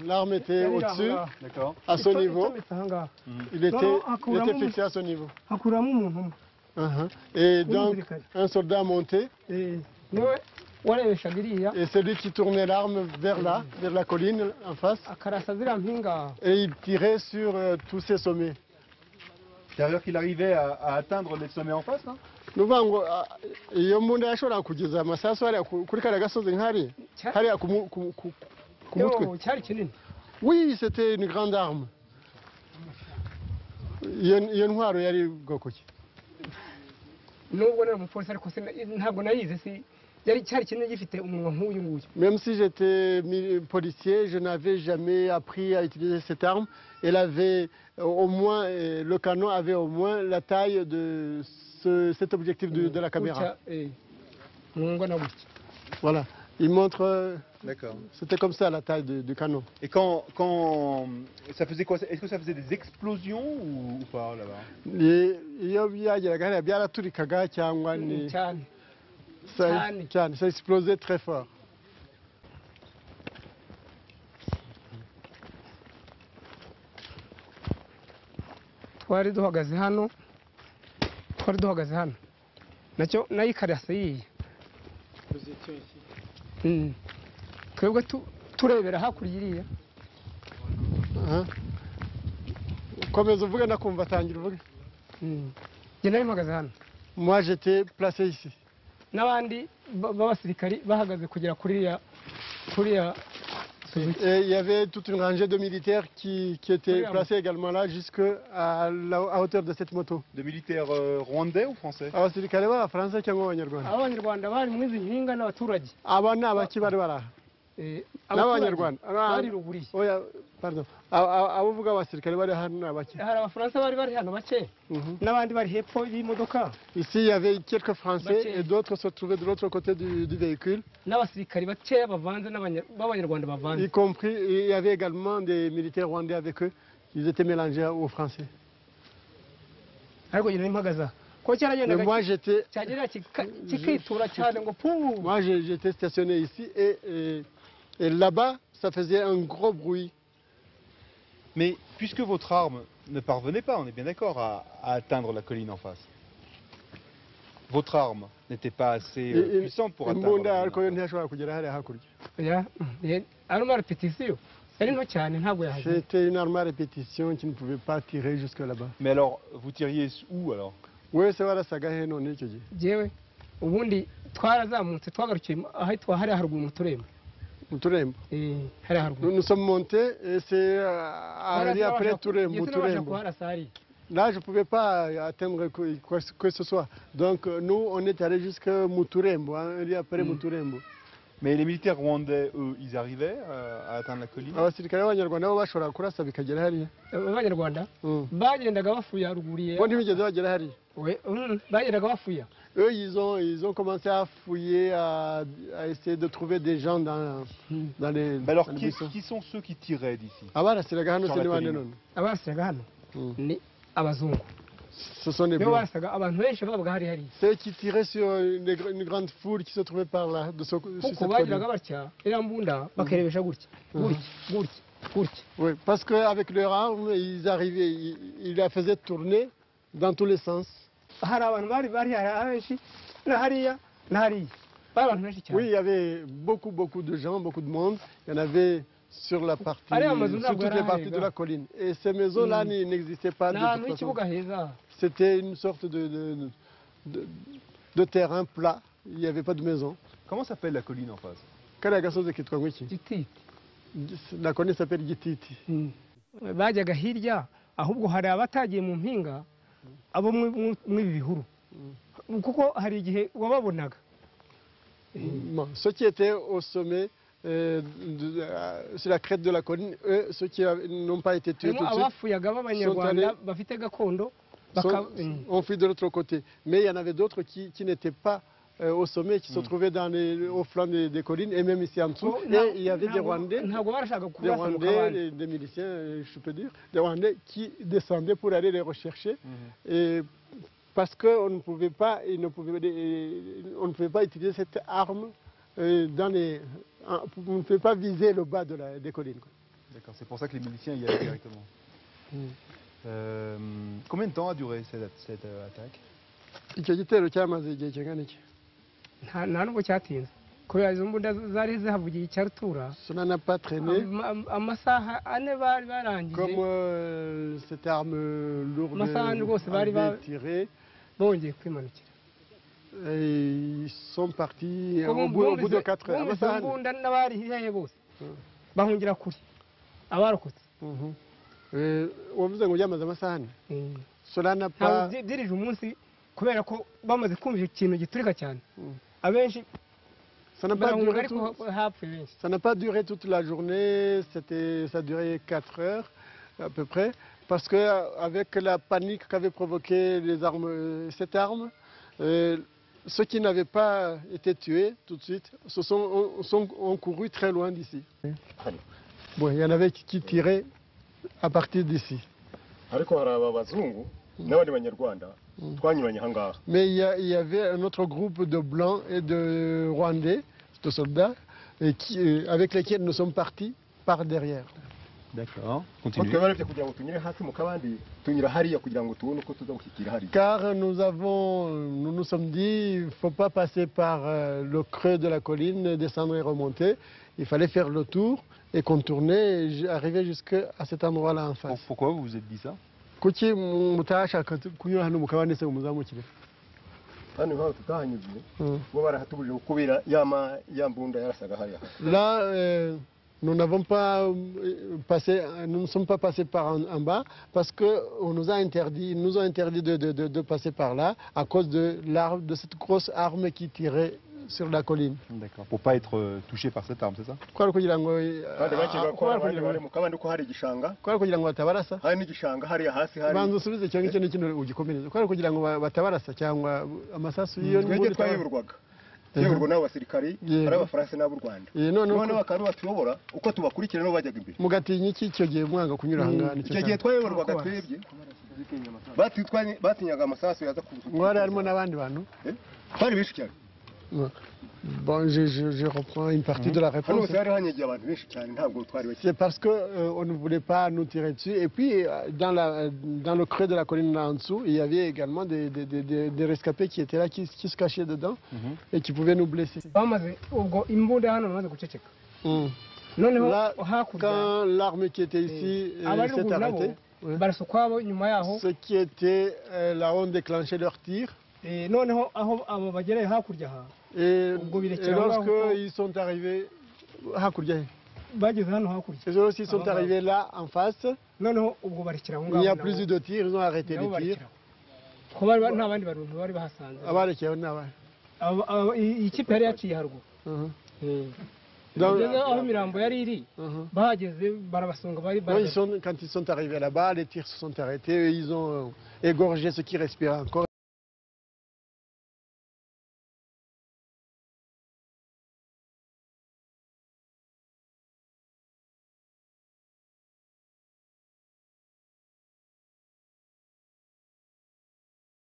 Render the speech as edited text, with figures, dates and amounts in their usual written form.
L'arme était au-dessus, à son niveau. Il était fixé à son niveau. Et donc, un soldat montait. Et celui qui tournait l'arme vers là, vers la colline en face. Et il tirait sur tous ces sommets. C'est-à-dire qu'il arrivait à atteindre les sommets en face, hein? Oui, c'était une grande arme. Même si j'étais policier, je n'avais jamais appris à utiliser cette arme. Elle avait au moins, le canon avait au moins la taille de cet objectif de la caméra. Voilà, il montre. D'accord. C'était comme ça la taille du canon. Et quand ça faisait quoi? Est-ce que ça faisait des explosions ou pas là-bas? Ça explosait très fort. Moi j'étais placé ici. Il y avait toute une rangée de militaires qui étaient placés également là, jusqu'à la hauteur de cette moto. De militaires rwandais ou français? N'abanyarwanda pardon abavuga abasirikare bari hano n'abaki hari abafaransa bari hano bake n'abandi bari hepfo y'imodoka. Ici il y avait quelques Français et d'autres se trouvaient de l'autre côté du véhicule. N'abasirikare bake bavanze n'abanyarwanda bavanze. Y compris, il y avait également des militaires rwandais avec eux. Ils étaient mélangés aux Français. Mais moi j'étais stationné ici et là-bas, ça faisait un gros bruit. Mais puisque votre arme ne parvenait pas, on est bien d'accord, à atteindre la colline en face, votre arme n'était pas assez puissante pour atteindre la colline en face. C'était une arme à répétition qui ne pouvait pas tirer jusque là-bas. Mais alors, vous tiriez où alors? Oui, c'est vrai, ça gagne non n'icyo gihe. Nous sommes montés et c'est après Turembo. Là, je ne pouvais pas atteindre quoi que ce soit. Donc, nous, on est allé jusqu'à Muturembo, après Muturembo. Mais les militaires rwandais, eux, ils arrivaient à atteindre la colline? Eux, ils ont commencé à fouiller, à essayer de trouver des gens dans les. Mais alors, qui sont ceux qui tiraient d'ici? Ce sont les blancs. Ceux qui tiraient sur une grande foule qui se trouvait par là. Oui, parce qu'avec leur arme, ils arrivaient, ils la faisaient tourner dans tous les sens. Oui, il y avait beaucoup de gens, beaucoup de monde. Il y en avait sur toutes les parties de la colline. Et ces maisons-là n'existaient pas de toute façon. C'était une sorte de terrain plat. Il n'y avait pas de maison. Comment s'appelle la colline en face? La colline s'appelle Gititi. Ceux qui étaient au sommet, sur la crête de la colline, eux, ceux qui n'ont pas été tués tout de suite, ont fui de l'autre côté. Mais il y en avait d'autres qui n'étaient pas au sommet, qui se trouvaient au flanc des collines, et même ici en dessous. Et il y avait des Rwandais, des miliciens, je peux dire, des Rwandais qui descendaient pour aller les rechercher. Et parce qu'on ne pouvait pas utiliser cette arme on ne peut pas viser le bas des collines. D'accord, c'est pour ça que les miliciens y allaient directement. Combien de temps a duré cette attaque? Icyo gitero cyamaze igihe kingana iki? Nta nubwo cyatinze kubera izo mbunda zari zihavugiye icya rutura. Cela n'a pas traîné. Amasaha ane bari barangije. Comme cette arme lourde avait tiré. Bongeye kwimanukira. Ils sont partis au bout de 4 heures. Amasaha mbunda n'abari hihaye bose bahungira kuri abarokotse. Wavuze ngo byamaze amasaha ane. Cela n'a pas dirije umunsi kubera ko bamaze kumva ikintu giturika cyane. Abenshi ça n'a pas duré toute la journée, ça a duré 4 heures à peu près, parce qu'avec la panique qu'avait provoqué cette arme, ceux qui n'avaient pas été tués tout de suite ont couru très loin d'ici. Bon, il y en avait qui tiraient à partir d'ici. Mais il y avait un autre groupe de Blancs et de Rwandais, de soldats, avec lesquels nous sommes partis par derrière. D'accord, continuez. Car nous nous sommes dit, il ne faut pas passer par le creux de la colline, descendre et remonter. Il fallait faire le tour et contourner et arriver jusqu'à cet endroit-là en face. Pourquoi vous vous êtes dit ça? Kuki mutashaka kunyura hano mukabane se muzamukire? Là, nous n'avons pas passé, nous ne sommes pas passés par en bas parce qu'on nous a interdit, ils nous ont interdit de passer par là à cause de cette grosse arme qui tirait sur la colline. D'accord, pour ne pas être touché par cette arme, c'est ça? Mugatinya iki icyo gihe mwanga kunyura ahangaha? Icyo gihe twayoborwaga twebwe batinyaga amasasu yaza kuza. Mwari harimo n'abandi bantu? Twari benshi cyane. Bon, je reprends une partie de la réponse. C'est parce qu'on ne voulait pas nous tirer dessus. Et puis, dans le creux de la colline là en dessous, il y avait également des rescapés qui étaient là, qui se cachaient dedans et qui pouvaient nous blesser. Là, quand l'arme qui était ici s'est arrêtée, ceux qui étaient là ont déclenché leur tir. Et lorsqu'ils sont arrivés, ils sont arrivés là en face, il n'y a plus eu de tir, ils ont arrêté les tirs. Quand ils sont arrivés là-bas, les tirs se sont arrêtés et ils ont égorgé ceux qui respiraient encore.